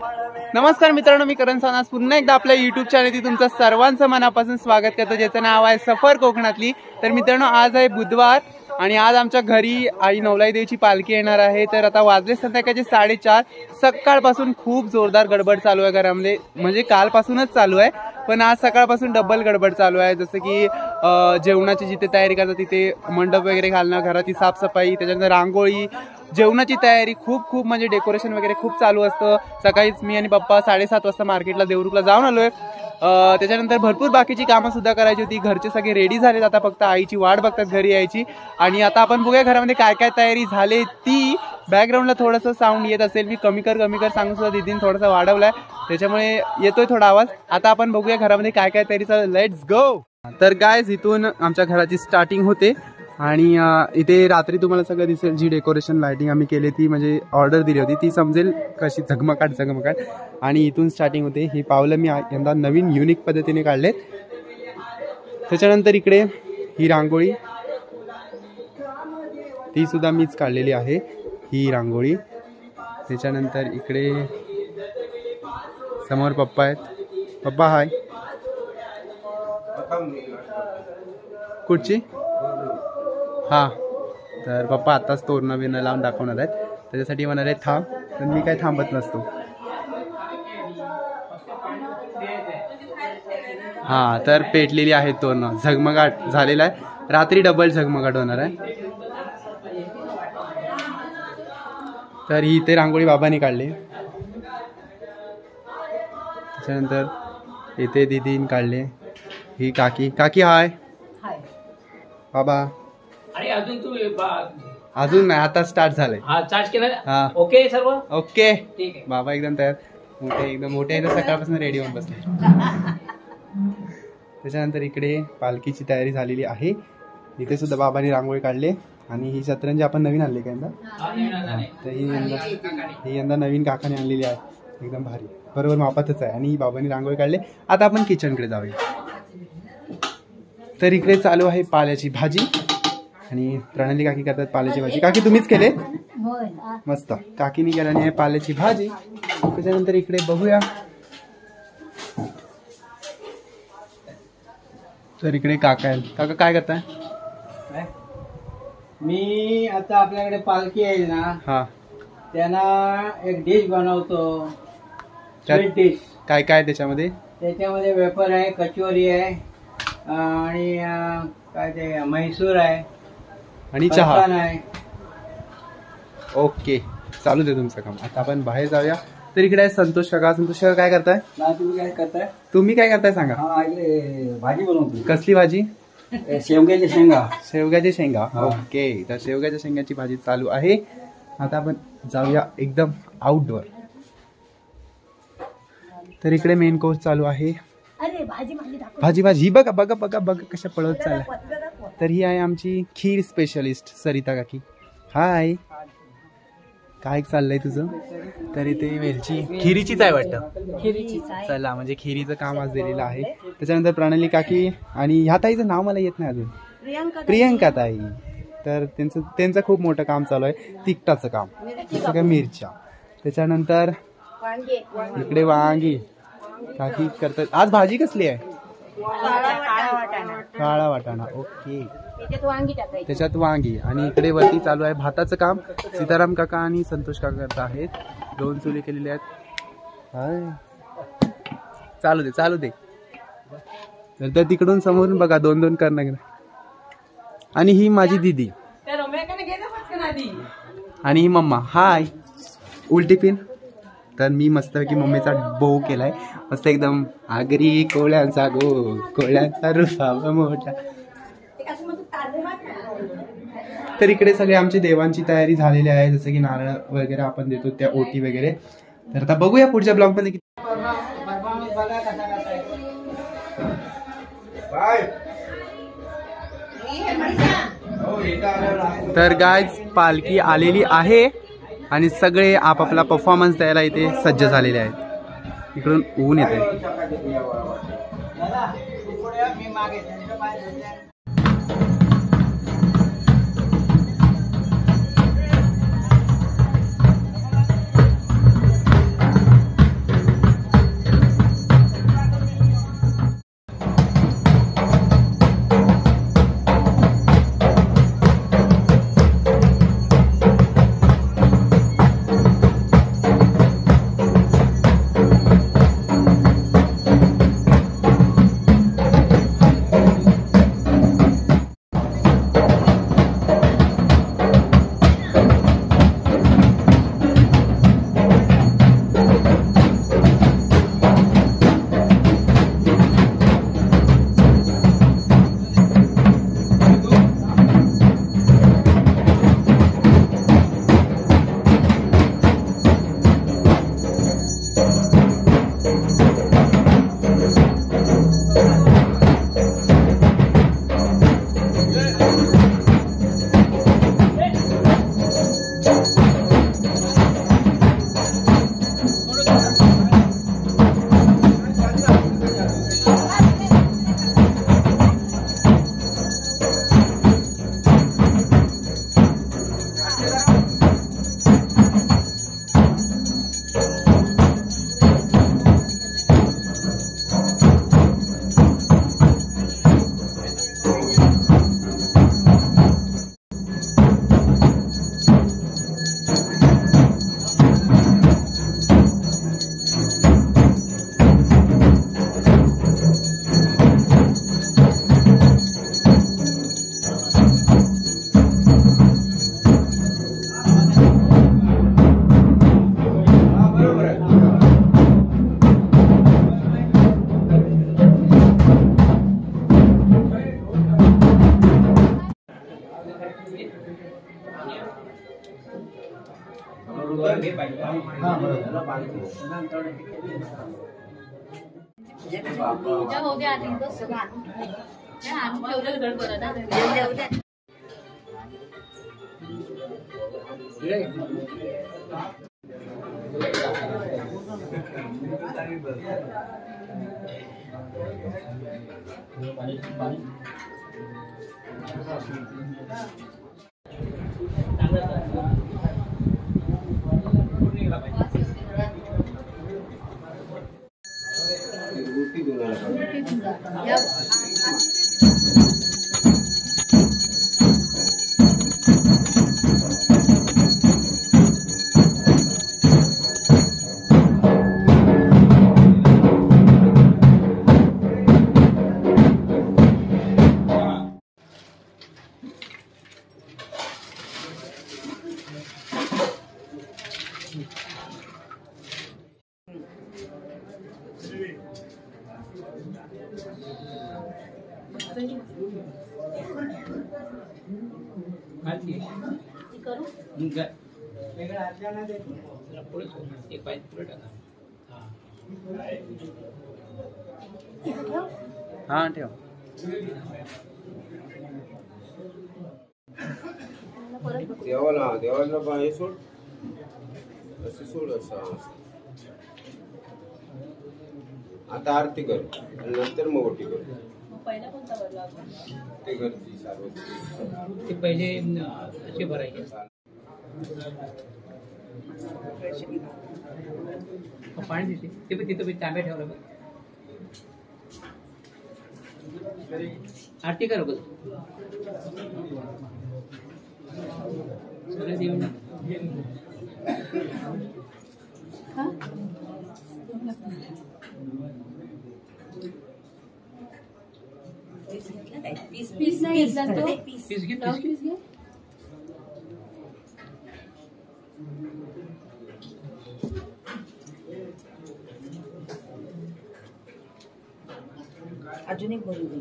नमस्कार मित्रांनो, मी करण सावनास पुन्हा एकदा आपल्या YouTube चॅनलवर तुमचं सर्वांचं मनापासून स्वागत करतो, ज्याचं नाव आहे सफर कोकणातली। तर मित्रांनो, आज आहे बुधवार आणि आज आमच्या घरी आई नवलाई देवीची पालखी येणार आहे। तर आता वाजले संध्याकाळचे 4:30। सकाळपासून खूप जोरदार गडबड चालू आहे घरामध्ये, म्हणजे कालपासूनच चालू आहे, पण आज सकाळपासून डबल गडबड चालू आहे। जसं की जेवणाची जिथे तयारी करतात तिथे मंडप वगैरे घालणं, घराची साफसफाई, त्याच्यानंतर रांगोळी, जेवणाची तयारी, खूप म्हणजे डेकोरेशन वगैरे खूप चालू असतं। सकाळीच मी आणि पप्पा 7:30 वाजता मार्केटला देवरुखला जाऊन आलोय। त्याच्यानंतर भरपूर बाकीची कामं सुद्धा करायची होती। घरचे सगळे रेडी झालेत, आता फक्त आईची वाट बघतात घरी यायची। आणि आता आपण बघूया घरामध्ये काय काय तयारी झाली ती। बॅकग्राऊंडला थोडंसं साऊंड येत असेल, मी कमी कर सांगू सुद्धा दीदीने थोडासा वाढवलाय, त्याच्यामुळे येतोय थोडा आवाज। आता आपण बघूया घरामध्ये काय काय तयारी चालू। Let's go. तर गाइस, इथून आमच्या घराची स्टार्टिंग होते आणि इथे रात्री तुम्हाला सगळं दिसेल, जी डेकोरेशन लाइटिंग आम्ही केली ती म्हणजे ऑर्डर दिली होती ती समजेल कशी झगमगाट। आणि इथून स्टार्टिंग होते। ही पावलं मी यंदा नवीन युनिक पद्धतीने काढलेत। त्याच्यानंतर इकडे ही रांगोळी, ती सुद्धा मीच काढलेली आहे, ही रांगोळी। त्याच्यानंतर इकडे समोर पप्पा आहेत। पप्पा हाय। कुठची? हा, तर पप्पा आताच तोरणं बिरणं लावून दाखवणार आहेत, त्याच्यासाठी म्हणाले थांब, पण मी काय थांबत नसतो। हा, तर पेटलेली आहेत तोरणं, झगमगाट झालेला आहे, रात्री डबल झगमगाट होणार आहे। तर ही इथे रांगोळी बाबांनी काढली। त्याच्यानंतर इथे दीदीने काढले, ही काकी हाय। बाबा अजून नाही, आता स्टार्ट झालंय। हा, ओके सर्व ओके, बाबा एकदम तयार, एकदम मोठे आहे, सकाळपासून रेडी होऊन बसले। त्याच्यानंतर इकडे पालखीची तयारी झालेली आहे। इथे सुद्धा बाबांनी रांगोळी काढले आणि ही सतरंजी आपण नवीन आणली का यंदा? तर ही यंदा नवीन काकाने आणलेली आहे, एकदम भारी, बरोबर मापातच आहे। आणि बाबांनी रांगोळी काढले। आता आपण किचनकडे जाऊया। तर इकडे चालू आहे पाल्याची भाजी आणि प्रणाली काकी करतात पाल्याची भाजी। काकी तुम्हीच केले? मस्त, काकीनी केल्याने आहे पाल्याची भाजी। त्याच्यानंतर इकडे बघूया, तर इकडे काका आहेत। काका काय करताय? मी आता आपल्याकडे पालखी आहे ना, हा, त्यांना एक डिश बनवतो, स्वीट डिश। काय काय त्याच्यामध्ये? त्याच्यामध्ये वेफर आहे, कचोरी आहे आणि काय ते म्हैसूर आहे आणि चहा आहे। ओके, चालू दे तुमचं काम। आता आपण बाहेर जाऊया। तर इकडे आहे संतोष काका। संतोष काका काय करताय? तुम्ही काय करताय? तुम्ही काय करताय सांगा? भाजी बनवतो। कसली भाजी? शेवग्याची शेंगा। शेवग्याची शेंगा, ओके। तर शेवग्याच्या शेंगाची भाजी चालू आहे। आता आपण जाऊया एकदम आउटडोअर। तर इकडे मेन कोर्स चालू आहे। भाजी बघा बघा बघा बघा कशा पळत चालल्या। तर ही आहे आमची खीर स्पेशलिस्ट सरिता काकी। हाय, काय चाललंय तुझं? तर इथे वेलची खिरीचीच आहे वाटतं। चला, म्हणजे खिरीचं काम आज दिलेलं आहे। त्याच्यानंतर प्रणाली काकी आणि ह्या ताईचं नाव मला येत नाही अजून, प्रियंका ताई। तर त्यांचं खूप मोठं काम चालू आहे, तिखटाचं काम, सगळ्या मिरच्या। त्याच्यानंतर इकडे वांगी काकी करतात। आज भाजी कसली आहे? काळा वाटाणा, ओके, त्याच्यात वांगी। आणि इकडे वरती चालू आहे भाताचं काम। सीताराम काका आणि संतोष काका करत आहेत, 2 चुली केलेले आहेत। चालू दे। तर तिकडून समोरून बघा 2-2 करणं। आणि ही माझी दीदी आणि ही मम्मा। हाय, उलटी पिन। तर मी मस्तपैकी मम्मीचा बो केलाय, मस्त एकदम आगरी कोळ्यांचा कोळ्यांचा रुसावा मोठा। तर इकडे सगळे आमची देवांची तयारी झालेली आहे, जसं की नारळ वगैरे आपण देतो, त्या ओटी वगैरे। तर आता बघूया पुढच्या ब्लॉग मध्ये। तर गाइस, पालखी आलेली आहे आणि सगळे आपापला परफॉर्मन्स द्यायला इथे सज्ज झालेले आहेत। इकडून ऊन येते। पूजा होऊ द्या आधी बस सगळं आणून ठेवलं गडबड ना हा ठेव. देवाला हे सोड असे सोड असं. आता आरती कर आणि नंतर मग ओटी कर. ते घरची सार्वजनिक ते पहिले असे भरायचे पाणी देते ते पण तिथं तांब्या ठेवलं बघ. आरती कर बघ सगळं देऊन पीस नाही घेतला तो पीस घे पीस घे. अजून एक बोलू दे.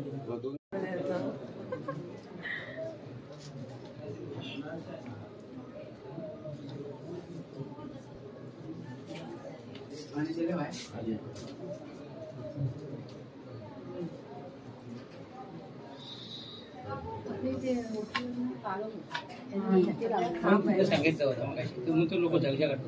सांगितलं होतं मग तुम्ही तो लोक जगजा करतो.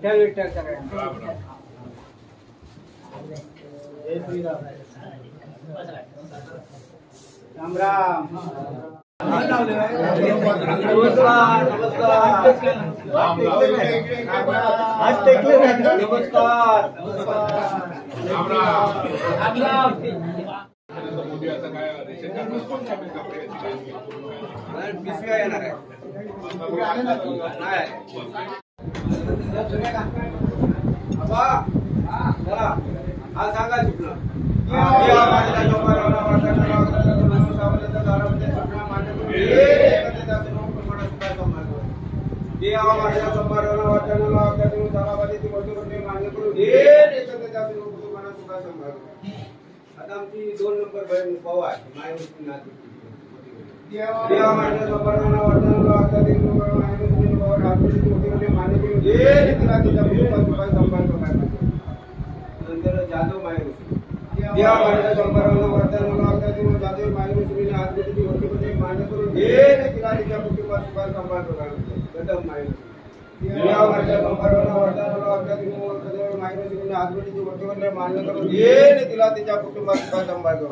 क्लिअरिटी सांगतो. राम राम. पिशव्या येणार आहे. हा सांगा चुकलं. आता आमची 2 नंबर बहीण पवार नंतर जाधव माहेर जाधव माहेर आत्महत्येची होती मान्य करून तिला तिच्या कुटुंबात सांभाळतो कदम माहेर आत्महत्येची मान्य करून तिला तिच्या कुटुंबात सांभाळतो.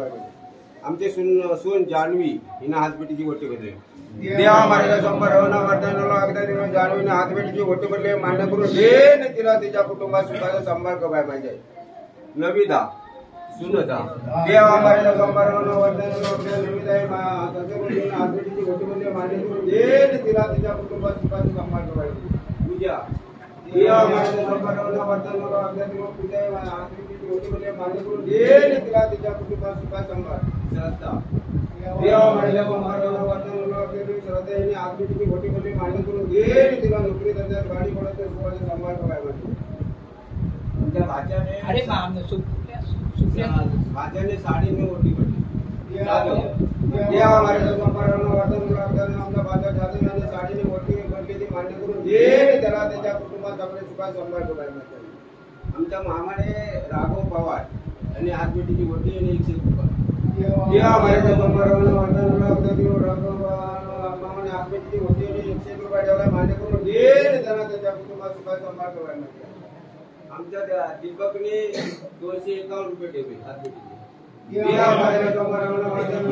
आमचे सून जान्हवी हिनं हातबेटीची गोटी भरली. देवा माझ्या संभारवना वर्धनाला अगदा दिवस जान्हवीने हातबेटीची गोटी भरली मान्य करून दे न तिला तिच्या कुटुंबात सुखाचा संभार कबाय पाहिजे. नविता सुनता देवा माझ्या संभारवना वर्धनाला नविता हातबेटीची गोटी भरली मान्य करून दे न तिला तिच्या कुटुंबात सुखाचा संभार कबाय पाहिजे. पूजा देवा माझ्या संभारवना वर्धनाला अगदा दिवस पूजा हातबेटीची गोटी भरली मान्य करून दे न तिला तिच्या कुटुंबात सुखाचा संभार. श्रद्धा देवा माझ्या संभारवना वर्धनाला श्रद्धेने आत्मीची गोटी भरली मान्य करून दे तिला नोकरी धंद्यात गाडी पडत सुखाचा संभार कबाय पाहिजे. तुमच्या भाच्याने भाच्याने साडीने गोटी भरली. देवा माझ्या संभारवना वर्धनाला आमच्या भाच्या जातीने साडीने गोटी भरली ती मान्य करून दे त्याला त्याच्या कुटुंबात आपले सुखाचा संभार कबाय पाहिजे. आमच्या मामाने राघव पवार यांनी आत्मीची गोटी आणि 100 रुपये. देवा माझ्या संभारवना वर्धनाला मामाने आत्मीची गोटी आणि 100 रुपये ठेवला मान्य करून दे त्यांना त्याच्या कुटुंबात सुखाचा संभार कबाय पाहिजे. आमच्या दीपकने 251 रुपये ठेवले आत्मीची. देवा माझ्या संभारवना वर्धनाला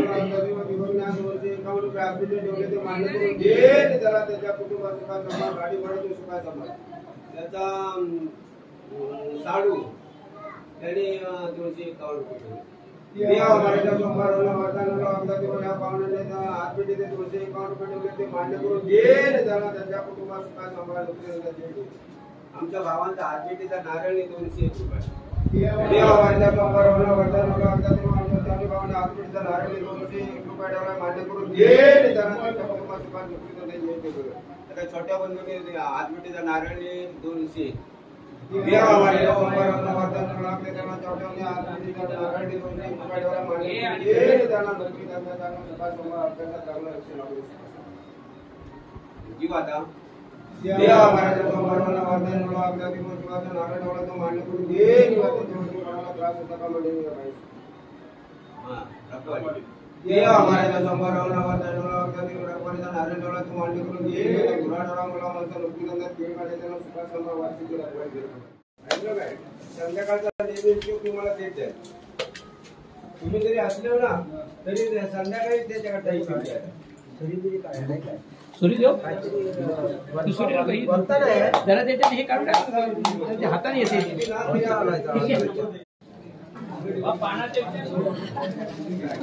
दीपकने 251 रुपये आत्मीचे ठेवले ते मान्य करून दे त्याला त्याच्या कुटुंबात सुखाचा संभार गाडी पडत सुखाचा संभार. त्याचा साडू त्याने 251 रुपये ठेवले. देवा माझ्या संभारवना वर्धनाला अगदा दिवस या पाहुण्याने आत्मीचे 251 रुपये ठेवले ते मान्य करून दे त्याला त्याच्या कुटुंबात सुखाचा संभार नोकरी. आमच्या भावांचा आत्मीचा नारळी 201 रुपये. देवा माझ्या संभारवना वर्धनाला अगदा दिवस आमच्या भावाने आत्मीचा नारळी 201 रुपये ठेवला मान्य करून दे त्याला त्याच्या कुटुंबात सुखाचा नोकरी. आता छोट्या बंधूने आत्मीचा नारळी 200. देवा माझ्या संभारवना वर्धनाला त्यांना छोट्याने आत्मीचा नारळी 200 रुपये ठेवला मान्य करून दे त्यांना नोकरी धंदा चांगला सुखाचा संभार अभ्यासात चांगलं लक्ष लागू. जीवाता देवा माझ्या संभारवना वर्धनाला अगदा दिवस सुखाचा नारळ ठेवला तो मान्य करून दे जीवाचा त्रास होता का म्हणजे देवा माझ्या संभारवना वर्धनाला अगदा दिवस रखवारीचा नारळ ठेवला तो मान्य करून दे गुराढोरा मुलांचा नोकरी धंद्यात खेळ काढायचा सुखाचा संभार वार्षिक रखवारी ऐकलं काय. संध्याकाळचा नेहमी तुम्हाला देत आहे. तुम्ही जरी असले ना तरी संध्याकाळी त्याच्याकडे सुरी देऊ जरा त्याच्यात हे काढून टाक हाताने येते.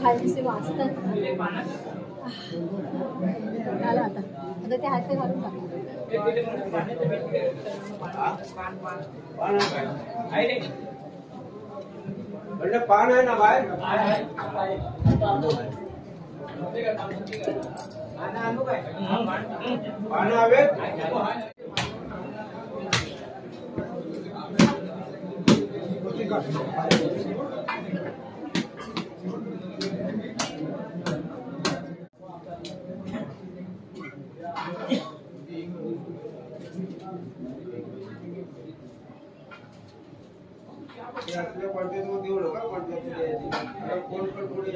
खालचे वाचतात आला आता आता ते हात घालून टाकले. पान आहे ना बाहेर पान हवे. देऊ नका कोण पण पुढे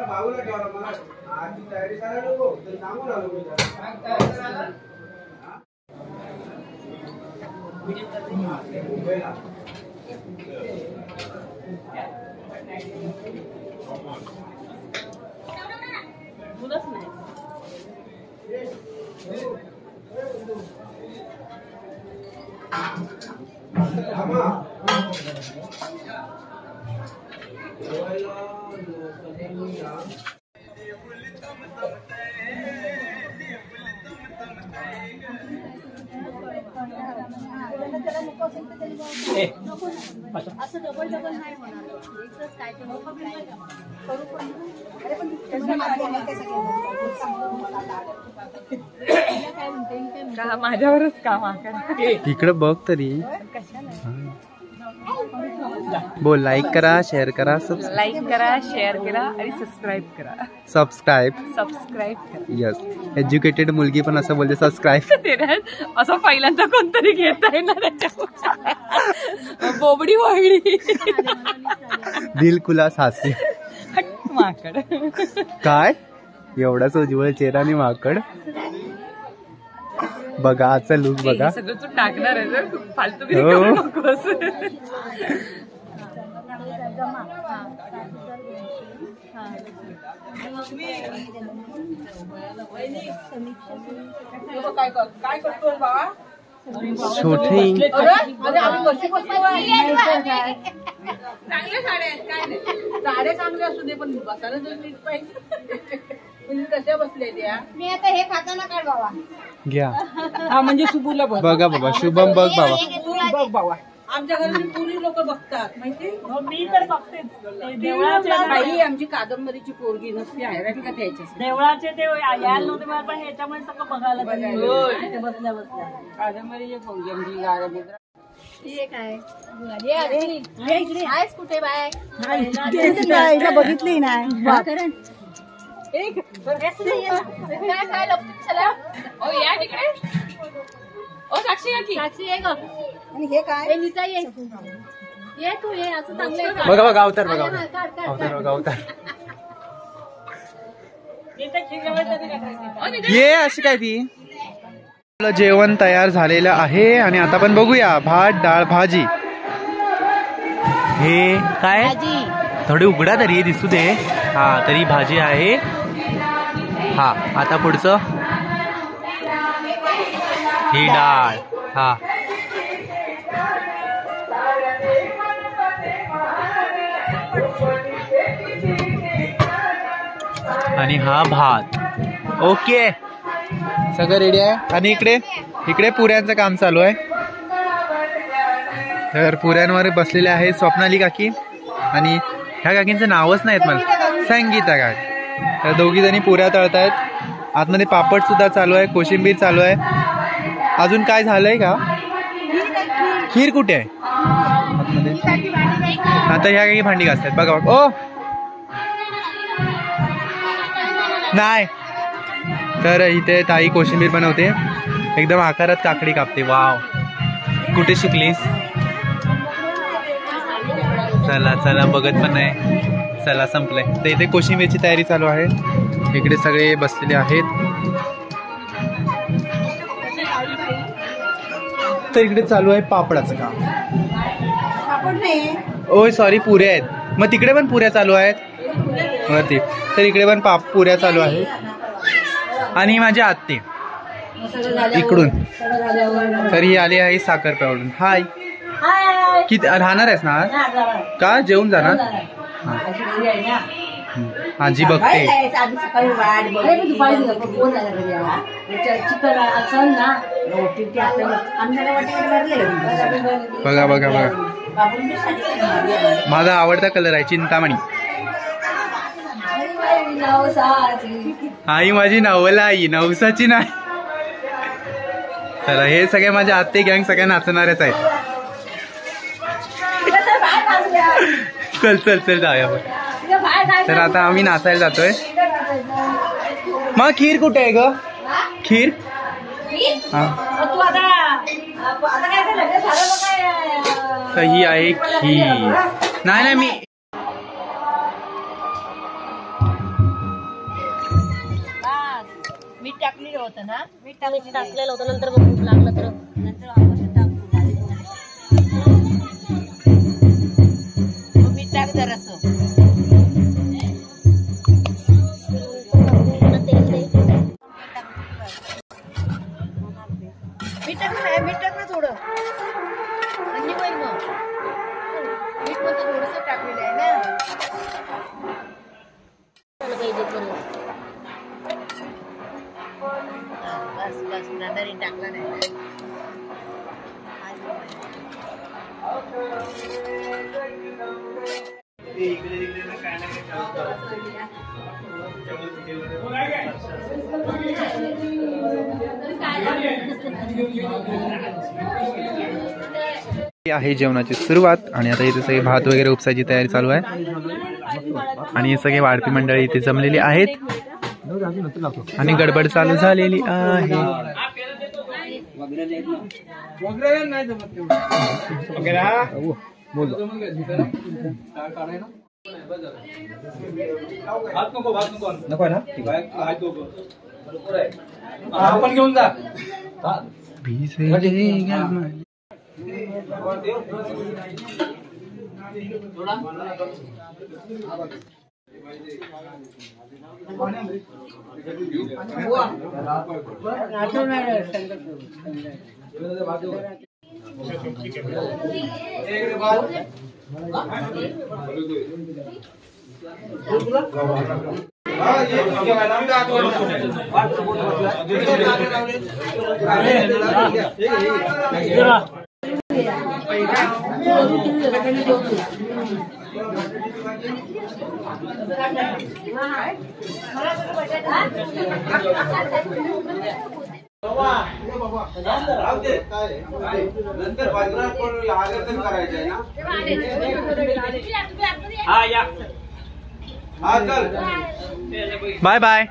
भाऊला ठेवला मला आजची तयारी करायला नको तर सांगून आलो मुंबईला. मुलंच नाही असं डबल डबल नाही होणार. एकच काय ते करू पण अरे पण का माझ्यावरच काम इकडे बघ तरी. बोल लाईक करा, शेअर करा, लाईक करा, शेअर करा आणि सबस्क्राईब करा. सबस्क्राईब करा. यस. एज्युकेटेड मुलगी पण असं बोलते सबस्क्राईब. असं पहिल्यांदा कोणतरी घेत आहे ना त्याच्या बोबडी वळली. दिलखुलास हास्य. माकड काय एवढाच उज्ज्वल चेहरा आणि माकड. बघा आजचा लुक बघा. सगळं तू टाकणार आहे फालतू नकोस. जमा हा 7,000 काय करतोय बाबा छोटे चांगल्या साड्या आहेत काय नाही साड्या चांगल्या असू दे पण बसायला जर नीट पाहिजे तुम्ही कशा बसले त्या मी आता हे खाताना काढ बाबा घ्या. हा म्हणजे सुबूला बघ बघा बाबा शुभम बघ बाबा. बघ बाबा आमच्या घरी पुरी लोक बघतात माहिती मी तर बघतेच बाई आमची कादंबरीची पोरगी नसती आहे का त्याच्या देवळाचे ते यायला नव्हते मला पण ह्याच्यामुळे सगळं बघायला बसल्या बसल्या कादंबरीची पोरगी आमची कादंबरी हे काय आहेस कुठे बाय बघितली नाही काय काय लपते चला ओ या तिकडे ओ साक्षी या की साक्षी ये ग आणि हे काय हे नीता ये तू ये असं चांगलं बघा बघा अवतार बघा काढ अवतार बघा अवतार. काय ये अशी काय ती. आपलं जेवण तयार झालेलं आहे आणि आता आपण बघूया भात डाळ भाजी. हे काय थोडी उघडा तरी दिसू दे. हा तरी भाजी आहे. हा आता पुढचं ही डाळ. हा आणि हा भात. ओके सगळं रेडी आहे. आणि इकडे पुऱ्यांचं काम चालू आहे. तर पुऱ्यांवर बसलेले आहेत स्वप्नाली काकी आणि ह्या काकींचं नावच नाहीत मला. संगीता काकी. तर दोघी जणी पुऱ्या तळतायत. आतमध्ये पापड सुद्धा चालू आहे. कोशिंबीर चालू आहे. अजून काय झालंय का. खीर कुठे आहे आतमध्ये. आता ह्या काही भांडी घासतात बघा. ओ नाही. तर इथे ताई कोशिंबीर बनवते. एकदम आकारात काकडी कापते. वाव कुठे शिकलीस. चला चला बघत पण नाही. चला संपलंय. तर इथे कोशिंबीरची तयारी चालू आहे. इकडे सगळे बसलेले आहेत. तर इकडे चालू आहे पापडाचं काम. ओय सॉरी पुऱ्या आहेत. मग तिकडे पण पुऱ्या चालू आहेत वरती. तर इकडे पण पुऱ्या चालू आहेत. आणि माझी आत्ते इकडून. तर ही आली आहे साखर पावडून. हाय किती राहणार आहेस ना का जेवून जाणार. आजी बघते. बघा बघा बघा माझा आवडता कलर आहे चिंतामणी. आई माझी नवला आई नवसाची नाही. चला हे सगळे माझ्या आत्ते गँग सगळ्या नाचणाऱ्याच आहेत. चल चल चल जाऊया. तर आता आम्ही नाचायला जातोय. मग खीर कुठे आहे ग. खीर हा तर ही आहे खीर. नाही मी मीठ टाकलेलं होतं ना. मीठ टाकलेलं होतं. नंतर भूक लागलं तर मीठ टाक जरासं. मीठ टाक ना थोडं. आणि होईल मग. मीठ मध्ये थोडंसं टाकलेलं आहे ना. बस बस नंतरी टाकला नाही. आहे जेवणाची सुरुवात. आणि आता इथे सगळे भात वगैरे उपसायची तयारी चालू आहे. आणि हे सगळे वाढपी मंडळी इथे जमलेली आहेत आणि गडबड चालू झालेली आहे. नको ना आपण घेऊन जा. नंतर बाजारात पण आलं तर करायचंय ना. हा या हा चल बाय बाय.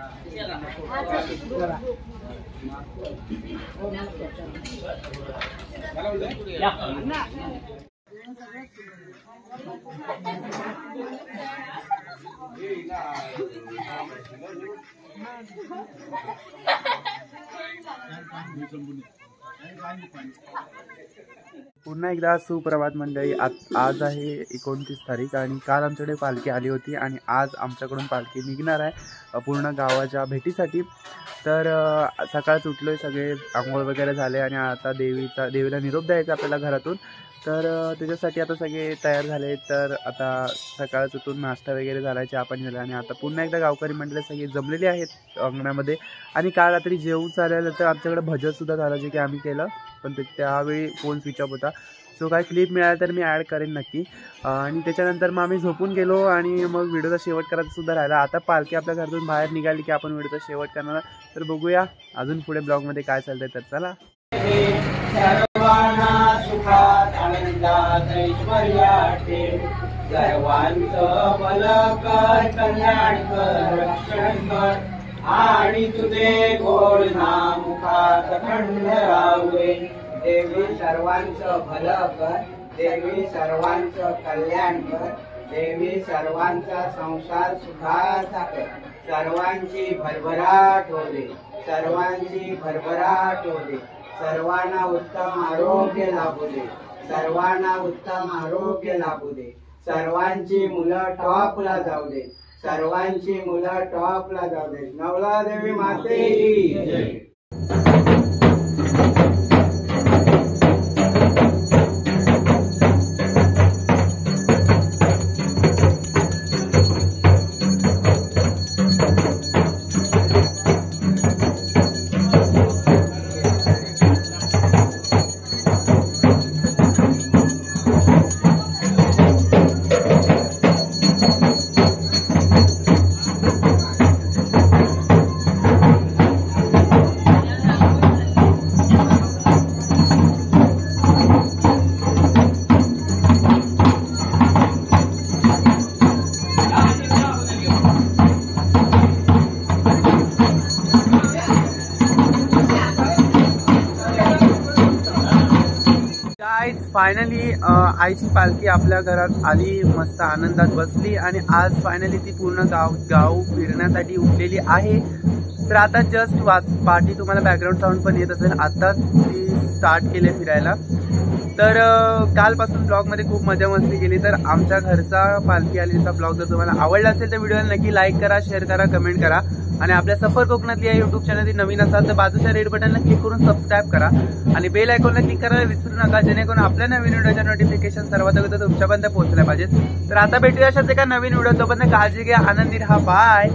पुन्हा एकदा सुप्रभात मंडळी. आज आहे 29 तारीख आणि काल आमच्याकडे पालखी आली होती आणि आज आमच्याकडून पालखी निघणार आहे पूर्ण गावाच्या भेटीसाठी. तर सकाळच उठलो आहे, सगळे आंघोळ वगैरे झाले आणि आता देवीला निरोप द्यायचा आपल्याला घरातून. तर त्याच्यासाठी आता सगळे तयार झाले. तर आता सकाळच उठून नाश्ता वगैरे झाला, चहा पाणी झाला आणि आता पुन्हा एकदा गावकरी मंडळी सगळे जमलेले आहेत अंगणामध्ये. आणि काल रात्री जेवून चाललं तर आमच्याकडे भजनसुद्धा झालं, जे की आम्ही केलं, पण त्यावेळी फोन स्विच ऑफ होता. सो काय क्लिप मिळाला तर मी ॲड करेन नक्की. आणि त्याच्यानंतर मग आम्ही झोपून गेलो आणि मग व्हिडिओचा शेवट करायचा सुद्धा राहिला. आता पालखी आपल्या घरातून बाहेर निघाली की आपण व्हिडिओचा शेवट करणार. तर बघूया अजून पुढे ब्लॉगमध्ये काय चालतंय. तर चला. सर्वांना सुखात आनंदात ऐश्वर्यात ठेव, सर्वांचं भलं कर, कल्याण कर, रक्षण कर आणि तुझे गोड नाम मुखात अखंड राहावे. देवी सर्वांचं भलं कर, देवी सर्वांचं कल्याण कर, देवी सर्वांचा संसार सुखाचा कर, सर्वांची भरभराट हो दे, सर्वांची भरभराट हो दे, सर्वांना उत्तम आरोग्य लाभू दे, सर्वांना उत्तम आरोग्य लाभू दे, सर्वांची मुलं टॉपला जाऊ दे, सर्वांची मुलं टॉपला जाऊ दे. नवला देवी माते की जय. फायनली आईची पालखी आपल्या घरात आली, मस्त आनंदात बसली आणि आज फायनली ती पूर्ण गाव फिरण्यासाठी उठलेली आहे. तर आता जस्ट पार्टी तुम्हाला बॅकग्राऊंड साऊंड पण येत असेल, आताच ती स्टार्ट केले फिरायला. तर कालपासून ब्लॉगमध्ये खूप मजा मस्ती केली. तर आमच्या घरचा पालखी आलीचा ब्लॉग जर तुम्हाला आवडला असेल तर व्हिडिओला नक्की लाईक करा, शेअर करा, कमेंट करा आणि आपल्या सफर कोकणातली या युट्यूब चॅनल नवीन असाल तर बाजूच्या रेड बटनला क्लिक करून सबस्क्राईब करा आणि बेल आयकॉनला क्लिक करायला विसरू नका, जेणेकरून आपल्या नवीन व्हिडिओच्या नोटिफिकेशन सर्वात अगोदर तुमच्यापर्यंत पोहोचल्या पाहिजेत. तर आता भेटूया अशाच एका नवीन व्हिडिओ. तोपर्यंत काळजी घ्या, आनंदी राहा, बाय.